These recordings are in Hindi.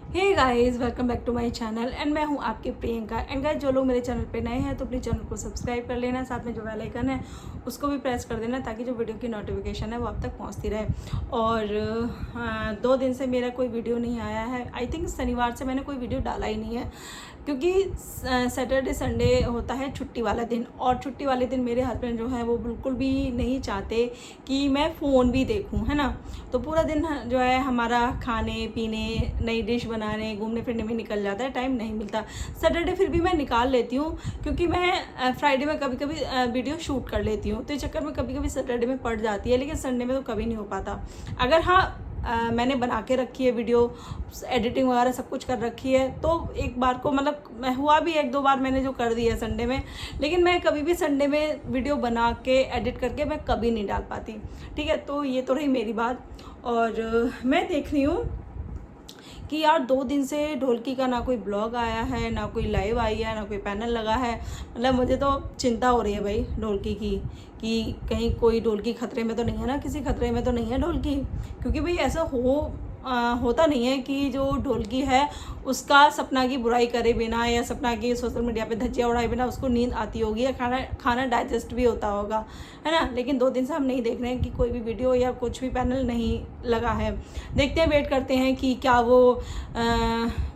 Hey guys, welcome back to my channel and मैं हूं आपकी प्रियंका। एंड गाइस, जो लोग मेरे चैनल पे नए हैं तो प्लीज़ चैनल को सब्सक्राइब कर लेना, साथ में जो बेल आइकन है उसको भी प्रेस कर देना ताकि जो वीडियो की नोटिफिकेशन है वो आप तक पहुंचती रहे। और 2 दिन से मेरा कोई वीडियो नहीं आया है। आई थिंक शनिवार से मैंने कोई वीडियो डाला ही नहीं है, क्योंकि सैटरडे संडे होता है छुट्टी वाला दिन, और छुट्टी वाले दिन मेरे हस्बैंड जो है वो बिल्कुल भी नहीं चाहते कि मैं फ़ोन भी देखूं, है ना। तो पूरा दिन जो है हमारा खाने पीने, नई डिश बनाने, घूमने फिरने में निकल जाता है, टाइम नहीं मिलता। सैटरडे फिर भी मैं निकाल लेती हूँ, क्योंकि मैं फ्राइडे में कभी कभी वीडियो शूट कर लेती हूँ, तो इस चक्कर में कभी कभी सैटरडे में पड़ जाती है, लेकिन संडे में तो कभी नहीं हो पाता। अगर हाँ मैंने बना के रखी है वीडियो, एडिटिंग वगैरह सब कुछ कर रखी है, तो एक बार को मतलब मैं हुआ भी 1-2 बार मैंने जो कर दी है संडे में, लेकिन मैं कभी भी संडे में वीडियो बना के एडिट करके मैं कभी नहीं डाल पाती। ठीक है, तो ये तो रही मेरी बात। और मैं देख रही हूँ कि यार 2 दिन से ढोलकी का ना कोई ब्लॉग आया है, ना कोई लाइव आई है, ना कोई पैनल लगा है। मतलब मुझे तो चिंता हो रही है भाई ढोलकी की, कि कहीं कोई ढोलकी खतरे में तो नहीं है ना, किसी खतरे में तो नहीं है ढोलकी। क्योंकि भाई ऐसा होता नहीं है कि जो ढोलकी है उसका सपना की बुराई करे बिना या सपना की सोशल मीडिया पे धज्जियाँ उड़ाए बिना उसको नींद आती होगी या खाना डाइजेस्ट भी होता होगा, है ना। लेकिन 2 दिन से हम नहीं देख रहे हैं कि कोई भी वीडियो या कुछ भी पैनल नहीं लगा है। देखते हैं, वेट करते हैं कि क्या वो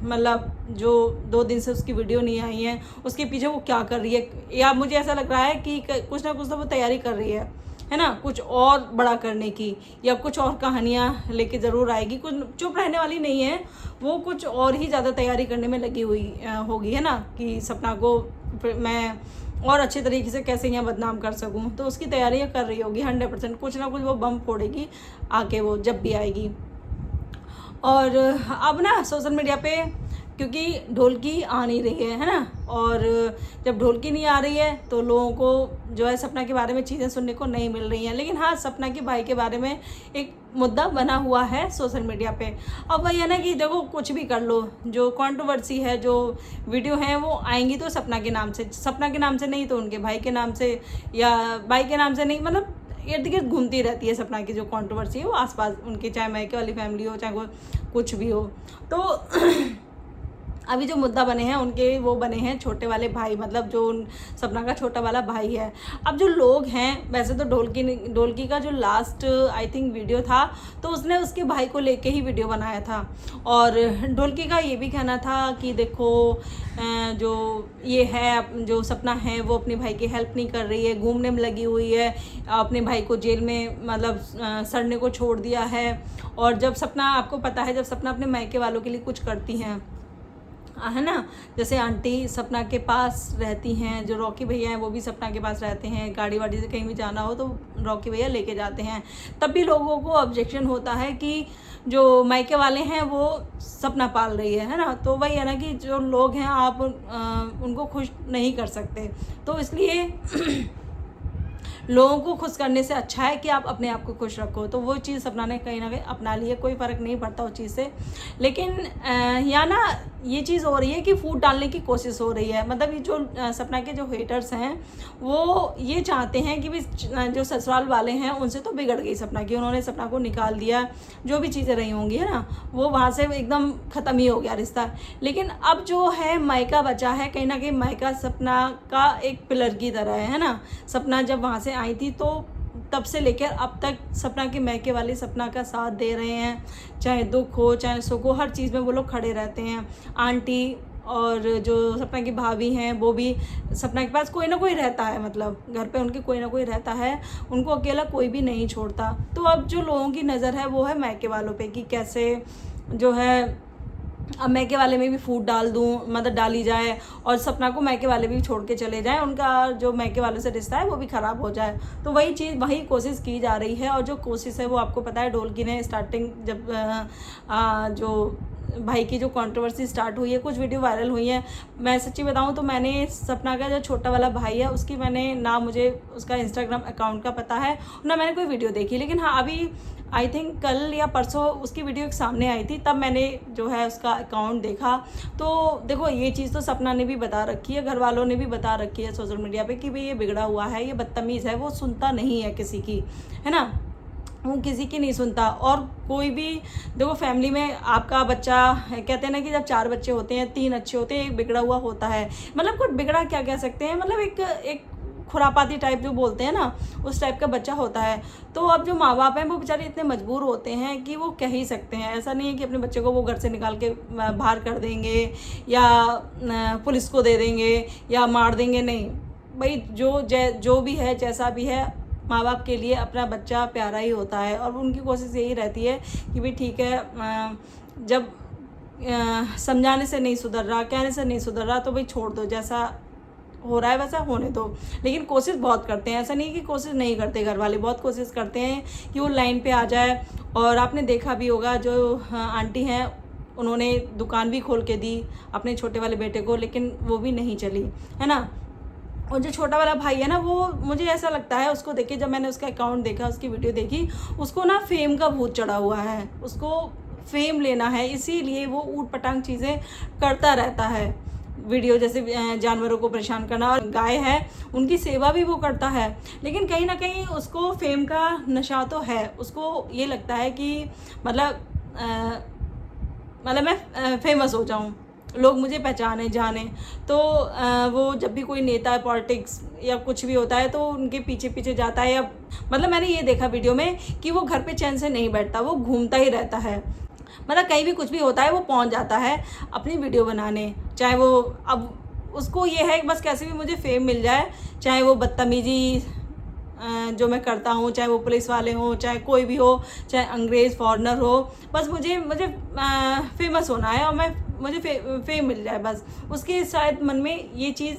मतलब जो 2 दिन से उसकी वीडियो नहीं आई है उसके पीछे वो क्या कर रही है, या मुझे ऐसा लग रहा है कि कुछ ना कुछ तो वो तैयारी कर रही है ना, कुछ और बड़ा करने की, या कुछ और कहानियाँ लेके ज़रूर आएगी। कुछ चुप रहने वाली नहीं है वो, कुछ और ही ज़्यादा तैयारी करने में लगी हुई होगी, है ना, कि सपना को मैं और अच्छे तरीके से कैसे यहाँ बदनाम कर सकूँ, तो उसकी तैयारियाँ कर रही होगी 100%। कुछ ना कुछ वो बम फोड़ेगी आके, वो जब भी आएगी। और अब ना सोशल मीडिया पे क्योंकि ढोलकी आ नहीं रही है ना, और जब ढोलकी नहीं आ रही है तो लोगों को जो है सपना के बारे में चीज़ें सुनने को नहीं मिल रही हैं। लेकिन हाँ, सपना के भाई के बारे में एक मुद्दा बना हुआ है सोशल मीडिया पे। अब वही है ना कि देखो, कुछ भी कर लो, जो कंट्रोवर्सी है, जो वीडियो है वो आएंगी तो सपना के नाम से, सपना के नाम से नहीं तो उनके भाई के नाम से, या भाई के नाम से नहीं, मतलब इर्द गिर्द घूमती रहती है सपना की जो कंट्रोवर्सी है वो आसपास उनके, चाहे मायके वाली फैमिली हो, चाहे कुछ भी हो। तो अभी जो मुद्दा बने हैं उनके, वो बने हैं छोटे वाले भाई, मतलब जो सपना का छोटा वाला भाई है। अब जो लोग हैं, वैसे तो ढोलकी का जो लास्ट आई थिंक वीडियो था तो उसने उसके भाई को लेके ही वीडियो बनाया था, और ढोलकी का ये भी कहना था कि देखो जो ये है, जो सपना है वो अपने भाई की हेल्प नहीं कर रही है, घूमने में लगी हुई है, अपने भाई को जेल में मतलब सड़ने को छोड़ दिया है। और जब सपना, आपको पता है, जब सपना अपने मायके वालों के लिए कुछ करती हैं, है ना, जैसे आंटी सपना के पास रहती हैं, जो रॉकी भैया हैं वो भी सपना के पास रहते हैं, गाड़ी वाड़ी से कहीं भी जाना हो तो रॉकी भैया लेके जाते हैं, तब भी लोगों को ऑब्जेक्शन होता है कि जो मायके वाले हैं वो सपना पाल रही है ना। तो वही है ना कि जो लोग हैं आप उनको खुश नहीं कर सकते, तो इसलिए लोगों को खुश करने से अच्छा है कि आप अपने आप को खुश रखो। तो वो चीज़ सपना ने कहीं ना कहीं अपना ली है, कोई फ़र्क नहीं पड़ता उस चीज़ से। लेकिन यहाँ ना ये चीज़ हो रही है कि फूट डालने की कोशिश हो रही है, मतलब ये जो सपना के जो हेटर्स हैं वो ये चाहते हैं कि भी जो ससुराल वाले हैं उनसे तो बिगड़ गई सपना की, उन्होंने सपना को निकाल दिया, जो भी चीज़ें रही होंगी, है ना, वो वहाँ से एकदम ख़त्म ही हो गया रिश्ता। लेकिन अब जो है मायका बचा है, कहीं ना कहीं मायका सपना का एक पिलर की तरह है ना। सपना जब वहाँ से आई थी तो तब से लेकर अब तक सपना के मायके वाले सपना का साथ दे रहे हैं, चाहे दुख हो चाहे सुख हो, हर चीज़ में वो लोग खड़े रहते हैं। आंटी और जो सपना की भाभी हैं वो भी, सपना के पास कोई ना कोई रहता है, मतलब घर पे उनके कोई ना कोई रहता है, उनको अकेला कोई भी नहीं छोड़ता। तो अब जो लोगों की नज़र है वो है मायके वालों पे, कि कैसे जो है अब मायके वाले में भी फूट डाल दूँ, मतलब डाली जाए, और सपना को मायके वाले भी छोड़ के चले जाएं, उनका जो मायके वालों से रिश्ता है वो भी ख़राब हो जाए। तो वही चीज़, वही कोशिश की जा रही है। और जो कोशिश है वो आपको पता है, ढोलकी ने स्टार्टिंग जब जो भाई की जो कंट्रोवर्सी स्टार्ट हुई है, कुछ वीडियो वायरल हुई है, मैं सच्ची बताऊं तो मैंने सपना का जो छोटा वाला भाई है उसकी, मैंने ना मुझे उसका इंस्टाग्राम अकाउंट का पता है, ना मैंने कोई वीडियो देखी। लेकिन हाँ, अभी आई थिंक कल या परसों उसकी वीडियो एक सामने आई थी, तब मैंने जो है उसका अकाउंट देखा। तो देखो, ये चीज़ तो सपना ने भी बता रखी है, घर वालों ने भी बता रखी है सोशल मीडिया पे कि भाई ये बिगड़ा हुआ है, ये बदतमीज़ है, वो सुनता नहीं है किसी की, है ना। वो किसी की नहीं सुनता। और कोई भी देखो फैमिली में आपका बच्चा, कहते हैं ना कि जब 4 बच्चे होते हैं 3 अच्छे होते हैं, एक बिगड़ा हुआ होता है। मतलब कुछ बिगड़ा क्या कह सकते हैं, मतलब एक खुरापाती टाइप जो बोलते हैं ना, उस टाइप का बच्चा होता है। तो अब जो माँ बाप हैं वो बेचारे इतने मजबूर होते हैं कि वो कह ही सकते हैं। ऐसा नहीं है कि अपने बच्चे को वो घर से निकाल के बाहर कर देंगे या पुलिस को दे देंगे या मार देंगे, नहीं भाई। जो भी है, जैसा भी है, माँ बाप के लिए अपना बच्चा प्यारा ही होता है। और उनकी कोशिश यही रहती है कि भाई ठीक है, जब समझाने से नहीं सुधर रहा, कहने से नहीं सुधर रहा, तो भाई छोड़ दो, जैसा हो रहा है वैसा होने दो। लेकिन कोशिश बहुत करते हैं, ऐसा नहीं कि कोशिश नहीं करते, घर वाले बहुत कोशिश करते हैं कि वो लाइन पे आ जाए। और आपने देखा भी होगा जो आंटी हैं, उन्होंने दुकान भी खोल के दी अपने छोटे वाले बेटे को, लेकिन वो भी नहीं चली, है ना। और जो छोटा वाला भाई है ना, वो मुझे ऐसा लगता है, उसको देखे जब मैंने उसका अकाउंट देखा, उसकी वीडियो देखी, उसको ना फेम का भूत चढ़ा हुआ है, उसको फेम लेना है, इसीलिए वो ऊट पटांग चीज़ें करता रहता है। वीडियो जैसे जानवरों को परेशान करना, और गाय है उनकी सेवा भी वो करता है। लेकिन कहीं ना कहीं उसको फेम का नशा तो है, उसको ये लगता है कि मतलब मैं फेमस हो जाऊं, लोग मुझे पहचाने जाने। तो वो जब भी कोई नेता पॉलिटिक्स या कुछ भी होता है तो उनके पीछे पीछे जाता है। या मतलब मैंने ये देखा वीडियो में कि वो घर पे चैन से नहीं बैठता, वो घूमता ही रहता है। मतलब कहीं भी कुछ भी होता है वो पहुंच जाता है अपनी वीडियो बनाने। चाहे वो, अब उसको ये है बस कैसे भी मुझे फेम मिल जाए, चाहे वो बदतमीजी जो मैं करता हूँ, चाहे वो पुलिस वाले हों, चाहे कोई भी हो, चाहे अंग्रेज़ फॉरेनर हो, बस मुझे फेमस होना है और मुझे फेम मिल जाए बस। उसके शायद मन में ये चीज़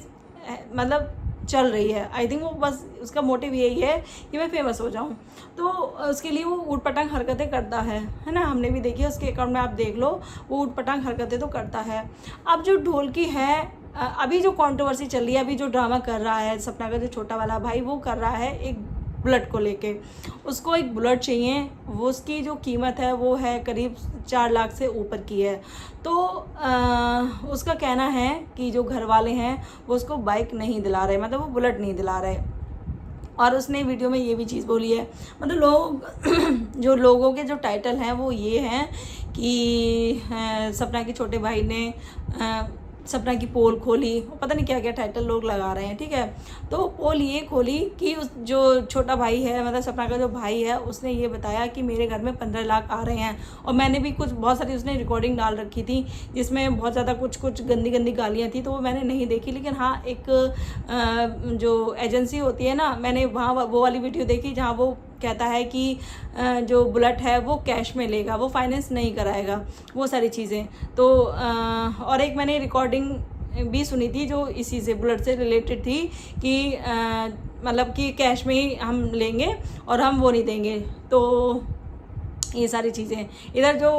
मतलब चल रही है। आई थिंक वो बस उसका मोटिव यही है कि मैं फेमस हो जाऊं। तो उसके लिए वो ऊटपटांग हरकतें करता है ना। हमने भी देखी है उसके अकाउंट में, आप देख लो, वो ऊटपटांग हरकतें तो करता है। अब जो ढोलकी है, अभी जो कंट्रोवर्सी चल रही है, अभी जो ड्रामा कर रहा है सपना का जो छोटा वाला भाई, वो कर रहा है एक बुलेट को लेके। उसको एक बुलेट चाहिए, वो उसकी जो कीमत है वो है करीब 4 लाख से ऊपर की है। तो उसका कहना है कि जो घर वाले हैं वो उसको बाइक नहीं दिला रहे, मतलब वो बुलेट नहीं दिला रहे। और उसने वीडियो में ये भी चीज़ बोली है, मतलब लोग जो लोगों के जो टाइटल हैं वो ये हैं कि सपना के छोटे भाई ने सपना की पोल खोली, पता नहीं क्या क्या टाइटल लोग लगा रहे हैं, ठीक है। तो पोल ये खोली कि उस जो छोटा भाई है, मतलब सपना का जो भाई है, उसने ये बताया कि मेरे घर में 15 लाख आ रहे हैं। और मैंने भी कुछ बहुत सारी उसने रिकॉर्डिंग डाल रखी थी जिसमें बहुत ज़्यादा कुछ गंदी गंदी गालियाँ थी, तो वो मैंने नहीं देखी। लेकिन हाँ, एक जो एजेंसी होती है ना, मैंने वहाँ वो वाली वीडियो देखी जहाँ वो कहता है कि जो बुलेट है वो कैश में लेगा, वो फाइनेंस नहीं कराएगा, वो सारी चीज़ें। तो और एक मैंने रिकॉर्डिंग भी सुनी थी जो इसी से, बुलेट से रिलेटेड थी कि मतलब कि कैश में ही हम लेंगे और हम वो नहीं देंगे। तो ये सारी चीज़ें इधर जो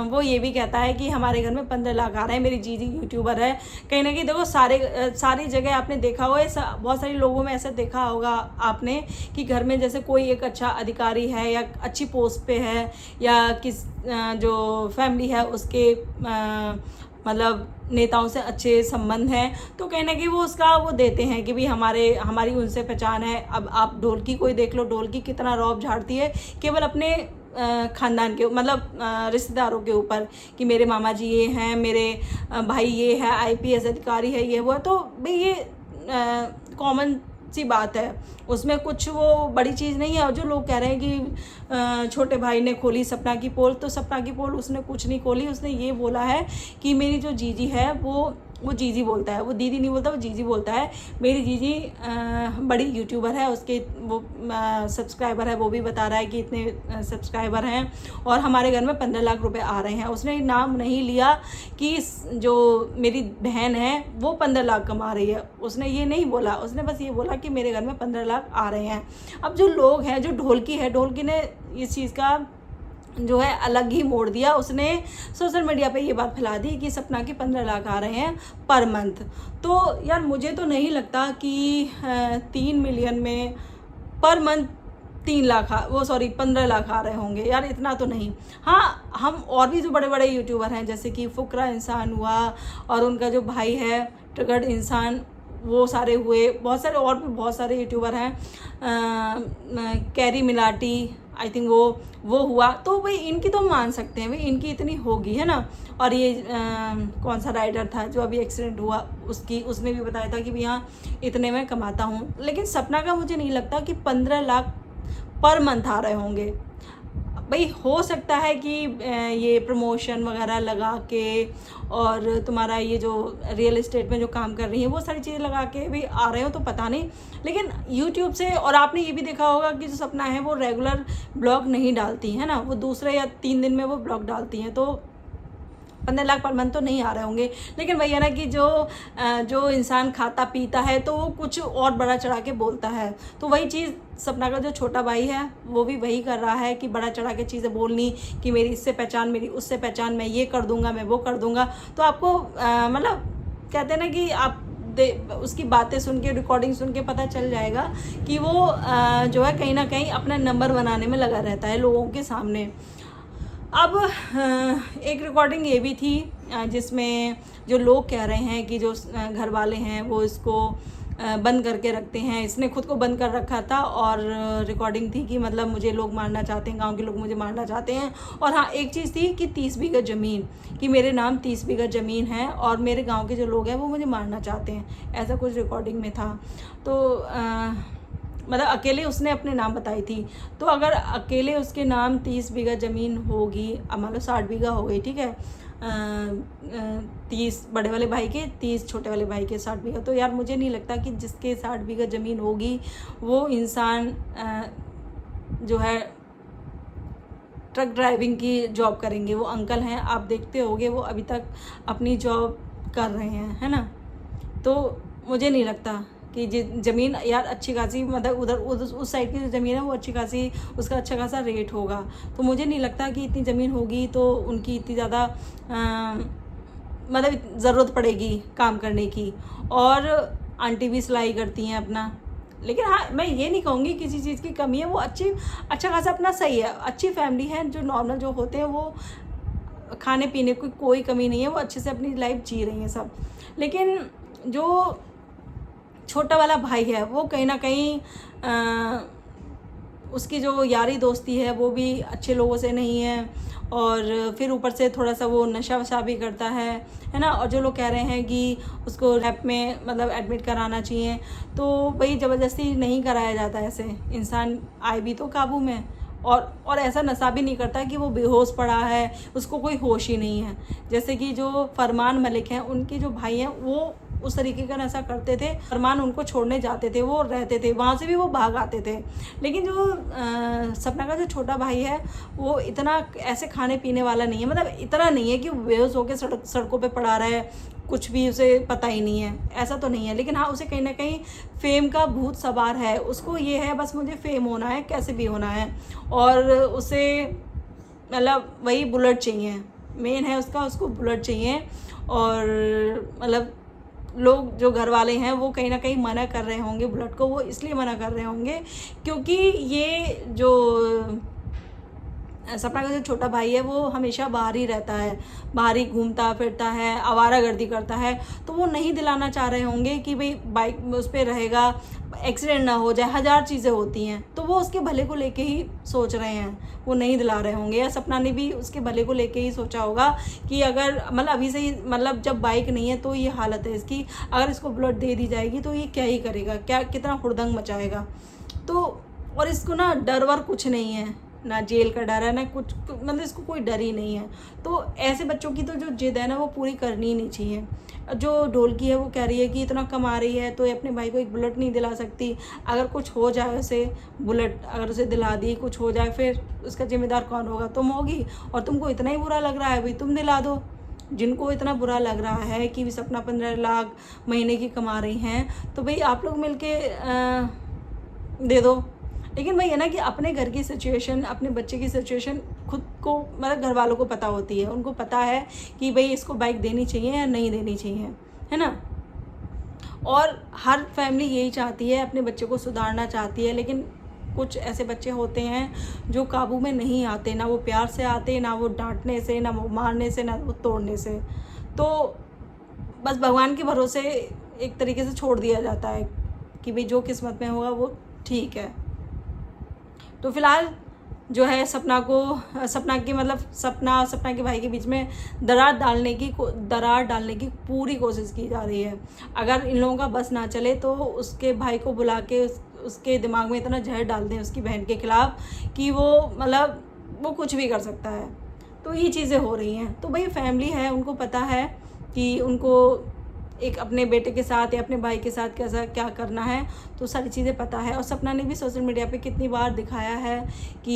वो ये भी कहता है कि हमारे घर में 15 लाख आ रहे हैं। मेरी जीजी यूट्यूबर है, कहीं ना कहीं देखो सारी जगह आपने देखा होगा, बहुत सारे लोगों में ऐसा देखा होगा आपने कि घर में जैसे कोई एक अच्छा अधिकारी है या अच्छी पोस्ट पे है या जो फैमिली है उसके मतलब नेताओं से अच्छे संबंध हैं, तो कहीं ना कहीं वो उसका वो देते हैं कि भाई हमारी उनसे पहचान है। अब आप ढोलकी कोई देख लो, ढोलकी कितना रौब झाड़ती है केवल अपने ख़ानदान के, मतलब रिश्तेदारों के ऊपर कि मेरे मामा जी ये हैं, मेरे भाई ये है, आईपीएस अधिकारी है, ये वो है। तो भाई ये कॉमन सी बात है, उसमें कुछ वो बड़ी चीज़ नहीं है। और जो लोग कह रहे हैं कि छोटे भाई ने खोली सपना की पोल, तो सपना की पोल उसने कुछ नहीं खोली। उसने ये बोला है कि मेरी जो जीजी है वो जीजी बोलता है, वो दीदी नहीं बोलता, वो जीजी बोलता है। मेरी जीजी बड़ी यूट्यूबर है, उसके वो सब्सक्राइबर है, वो भी बता रहा है कि इतने सब्सक्राइबर हैं और हमारे घर में 15 लाख रुपए आ रहे हैं। उसने नाम नहीं लिया कि जो मेरी बहन है वो 15 लाख कमा रही है, उसने ये नहीं बोला। उसने बस ये बोला कि मेरे घर में 15 लाख आ रहे हैं। अब जो लोग हैं, जो ढोलकी है, ढोलकी ने इस चीज़ का जो है अलग ही मोड़ दिया। उसने सोशल मीडिया पे ये बात फैला दी कि सपना की 15 लाख आ रहे हैं पर मंथ। तो यार मुझे तो नहीं लगता कि 3 मिलियन में पर मंथ 15 लाख आ रहे होंगे यार, इतना तो नहीं। हाँ, हम और भी जो बड़े बड़े यूट्यूबर हैं जैसे कि फुकरा इंसान हुआ और उनका जो भाई है ट्रिगर्ड इंसान, वो सारे हुए, बहुत सारे और भी बहुत सारे यूट्यूबर हैं, कैरी मिलाटी, आई थिंक वो हुआ, तो भाई इनकी तो मान सकते हैं, भाई इनकी इतनी होगी, है ना। और ये कौन सा राइडर था जो अभी एक्सीडेंट हुआ, उसने भी बताया था कि भाई हाँ इतने में कमाता हूँ। लेकिन सपना का मुझे नहीं लगता कि 15 लाख पर मंथ आ रहे होंगे। भाई हो सकता है कि ये प्रमोशन वगैरह लगा के और तुम्हारा ये जो रियल एस्टेट में जो काम कर रही है वो सारी चीज़ें लगा के भी आ रहे हो तो पता नहीं। लेकिन यूट्यूब से, और आपने ये भी देखा होगा कि जो सपना है वो रेगुलर ब्लॉग नहीं डालती है ना, वो दूसरे या 3 दिन में वो ब्लॉग डालती हैं, तो 15 लाख पर मंथ तो नहीं आ रहे होंगे। लेकिन वही है ना कि जो इंसान खाता पीता है तो वो कुछ और बड़ा चढ़ा के बोलता है। तो वही चीज़ सपना का जो छोटा भाई है वो भी वही कर रहा है कि बड़ा चढ़ा के चीज़ें बोलनी कि मेरी इससे पहचान, मेरी उससे पहचान, मैं ये कर दूंगा, मैं वो कर दूंगा। तो आपको मतलब कहते हैं ना कि आप उसकी बातें सुन के, रिकॉर्डिंग सुन के पता चल जाएगा कि वो जो है कहीं ना कहीं अपना नंबर बनाने में लगा रहता है लोगों के सामने। अब एक रिकॉर्डिंग ये भी थी जिसमें जो लोग कह रहे हैं कि जो घर वाले हैं वो इसको बंद करके रखते हैं, इसने खुद को बंद कर रखा था। और रिकॉर्डिंग थी कि मतलब मुझे लोग मारना चाहते हैं, गांव के लोग मुझे मारना चाहते हैं। और हाँ, एक चीज़ थी कि 30 बीघा ज़मीन, कि मेरे नाम 30 बीघा ज़मीन है और मेरे गांव के जो लोग हैं वो मुझे मारना चाहते हैं, ऐसा कुछ रिकॉर्डिंग में था। तो मतलब अकेले उसने अपने नाम बताई थी। तो अगर अकेले उसके नाम 30 बीघा ज़मीन होगी, अब मान लो 60 बीघा हो गई, ठीक है, 30 बड़े वाले भाई के, 30 छोटे वाले भाई के, 60 बीघा। तो यार मुझे नहीं लगता कि जिसके 60 बीघा ज़मीन होगी वो इंसान जो है ट्रक ड्राइविंग की जॉब करेंगे। वो अंकल हैं, आप देखते होगे, वो अभी तक अपनी जॉब कर रहे हैं, है ना। तो मुझे नहीं लगता कि ज़मीन यार अच्छी खासी, मतलब उधर उस साइड की जो ज़मीन है वो अच्छी खासी, उसका अच्छा खासा रेट होगा। तो मुझे नहीं लगता कि इतनी ज़मीन होगी तो उनकी इतनी ज़्यादा मतलब ज़रूरत पड़ेगी काम करने की। और आंटी भी सिलाई करती हैं अपना। लेकिन हाँ, मैं ये नहीं कहूँगी किसी चीज़ की कमी है, वो अच्छा खासा अपना सही है, अच्छी फैमिली है, जो नॉर्मल जो होते हैं वो खाने पीने की कोई कमी नहीं है, वो अच्छे से अपनी लाइफ जी रही हैं सब। लेकिन जो छोटा वाला भाई है वो कहीं ना कहीं उसकी जो यारी दोस्ती है वो भी अच्छे लोगों से नहीं है। और फिर ऊपर से थोड़ा सा वो नशा वशा भी करता है ना। और जो लोग कह रहे हैं कि उसको रैप में मतलब एडमिट कराना चाहिए, तो भाई ज़बरदस्ती नहीं कराया जाता, ऐसे इंसान आए भी तो काबू में। और ऐसा नशा भी नहीं करता कि वो बेहोश पड़ा है, उसको कोई होश ही नहीं है। जैसे कि जो फरमान मलिक हैं, उनके जो भाई हैं वो उस तरीके का नशा करते थे। फरमान उनको छोड़ने जाते थे, वो रहते थे वहाँ से भी, वो भाग आते थे। लेकिन जो सपना का जो छोटा भाई है वो इतना ऐसे खाने पीने वाला नहीं है, मतलब इतना नहीं है कि बेहोश होकर सड़कों पे पड़ा रहा है, कुछ भी उसे पता ही नहीं है, ऐसा तो नहीं है। लेकिन हाँ, उसे कहीं ना कहीं फेम का भूत सवार है। उसको ये है बस मुझे फेम होना है, कैसे भी होना है। और उसे मतलब वही बुलेट चाहिए, मेन है उसका, उसको बुलेट चाहिए। और मतलब लोग जो घर वाले हैं वो कहीं ना कहीं मना कर रहे होंगे बुलेट को, वो इसलिए मना कर रहे होंगे क्योंकि ये जो सपना का जो छोटा भाई है वो हमेशा बाहर ही रहता है, बाहर ही घूमता फिरता है, आवारागर्दी करता है। तो वो नहीं दिलाना चाह रहे होंगे कि भाई बाइक में उस पर रहेगा, एक्सीडेंट ना हो जाए, हज़ार चीज़ें होती हैं। तो वो उसके भले को लेके ही सोच रहे हैं, वो नहीं दिला रहे होंगे। या सपना ने भी उसके भले को लेके ही सोचा होगा कि अगर मतलब अभी से ही, मतलब जब बाइक नहीं है तो ये हालत है इसकी, अगर इसको बुलेट दे दी जाएगी तो ये क्या ही करेगा, क्या कितना हुड़दंग मचाएगा। तो और इसको ना डर वर कुछ नहीं है, ना जेल का डर है, ना कुछ, मतलब इसको कोई डर ही नहीं है। तो ऐसे बच्चों की तो जो जिद है ना वो पूरी करनी ही नहीं चाहिए। जो ढोलकी है वो कह रही है कि इतना कमा रही है तो ये अपने भाई को एक बुलेट नहीं दिला सकती। अगर कुछ हो जाए उसे, बुलेट अगर उसे दिला दी, कुछ हो जाए, फिर उसका जिम्मेदार कौन होगा? तुम होगी। और तुमको इतना ही बुरा लग रहा है भाई, तुम दिला दो। जिनको इतना बुरा लग रहा है कि सपना 15 लाख महीने की कमा रही हैं, तो भाई आप लोग मिलके दे दो। लेकिन वही है ना कि अपने घर की सिचुएशन, अपने बच्चे की सिचुएशन खुद को, मतलब घर वालों को पता होती है। उनको पता है कि भाई इसको बाइक देनी चाहिए या नहीं देनी चाहिए, है ना। और हर फैमिली यही चाहती है, अपने बच्चे को सुधारना चाहती है। लेकिन कुछ ऐसे बच्चे होते हैं जो काबू में नहीं आते, ना वो प्यार से आते, ना वो डांटने से, ना वो मारने से, ना वो तोड़ने से। तो बस भगवान के भरोसे एक तरीके से छोड़ दिया जाता है कि भाई जो किस्मत में होगा वो ठीक है। तो फिलहाल जो है सपना की मतलब सपना के भाई के बीच में दरार डालने की पूरी कोशिश की जा रही है। अगर इन लोगों का बस ना चले तो उसके भाई को बुला के उसके दिमाग में इतना जहर डाल दें उसकी बहन के खिलाफ कि वो मतलब वो कुछ भी कर सकता है। तो ये चीज़ें हो रही हैं। तो भाई फैमिली है, उनको पता है कि उनको एक अपने बेटे के साथ या अपने भाई के साथ कैसा क्या करना है, तो सारी चीज़ें पता है। और सपना ने भी सोशल मीडिया पे कितनी बार दिखाया है कि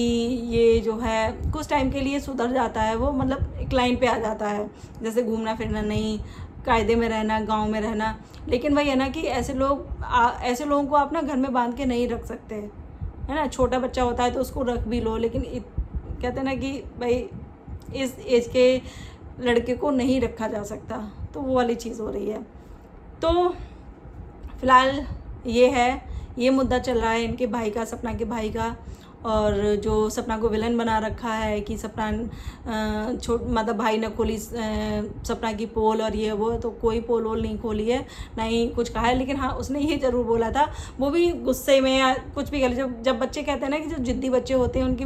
ये जो है कुछ टाइम के लिए सुधर जाता है, वो मतलब एक लाइन पे आ जाता है, जैसे घूमना फिरना नहीं, कायदे में रहना, गांव में रहना। लेकिन वही है ना कि ऐसे लोगों को आप ना घर में बांध के नहीं रख सकते, है ना। छोटा बच्चा होता है तो उसको रख भी लो, लेकिन कहते हैं ना कि भाई इस एज के लड़के को नहीं रखा जा सकता, तो वो वाली चीज़ हो रही है। तो फ़िलहाल ये मुद्दा चल रहा है इनके भाई का, सपना के भाई का। और जो सपना को विलन बना रखा है कि सपना मतलब भाई ने खोली सपना की पोल और ये वो, तो कोई पोल वोल नहीं खोली है, ना ही कुछ कहा है। लेकिन हाँ, उसने ये ज़रूर बोला था, वो भी गुस्से में या कुछ भी कह, जब बच्चे कहते हैं ना कि जो जिद्दी बच्चे होते हैं उनकी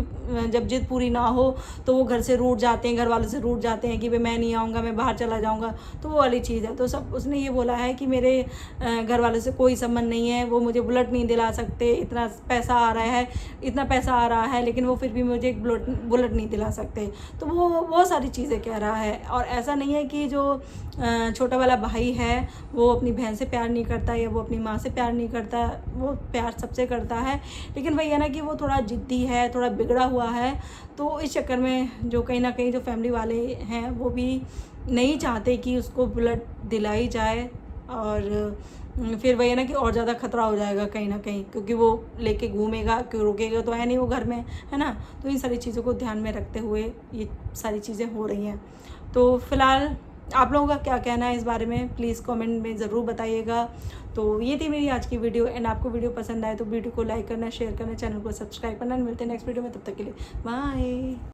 जब जिद पूरी ना हो तो वो घर से रूठ जाते हैं, घर वालों से रूठ जाते हैं कि भाई मैं नहीं आऊँगा, मैं बाहर चला जाऊँगा, तो वो वाली चीज़ है। तो उसने ये बोला है कि मेरे घर वालों से कोई संबंध नहीं है, वो मुझे बुलेट नहीं दिला सकते, इतना पैसा आ रहा है लेकिन वो फिर भी मुझे एक बुलेट नहीं दिला सकते। तो वो बहुत सारी चीज़ें कह रहा है। और ऐसा नहीं है कि जो छोटा वाला भाई है वो अपनी बहन से प्यार नहीं करता या वो अपनी माँ से प्यार नहीं करता, वो प्यार सबसे करता है। लेकिन वही है ना कि वो थोड़ा ज़िद्दी है, थोड़ा बिगड़ा हुआ है। तो इस चक्कर में जो कहीं ना कहीं जो फैमिली वाले हैं वो भी नहीं चाहते कि उसको बुलेट दिलाई जाए। और फिर वही है ना कि और ज़्यादा खतरा हो जाएगा कहीं ना कहीं, क्योंकि वो लेके घूमेगा, क्यों रुकेगा तो है नहीं वो घर में, है ना। तो इन सारी चीज़ों को ध्यान में रखते हुए ये सारी चीज़ें हो रही हैं। तो फिलहाल आप लोगों का क्या कहना है इस बारे में, प्लीज़ कमेंट में ज़रूर बताइएगा। तो ये थी मेरी आज की वीडियो। एंड आपको वीडियो पसंद आए तो वीडियो को लाइक करना, शेयर करना, चैनल को सब्सक्राइब करना। मिलते हैं नेक्स्ट वीडियो में, तब तक के लिए बाय।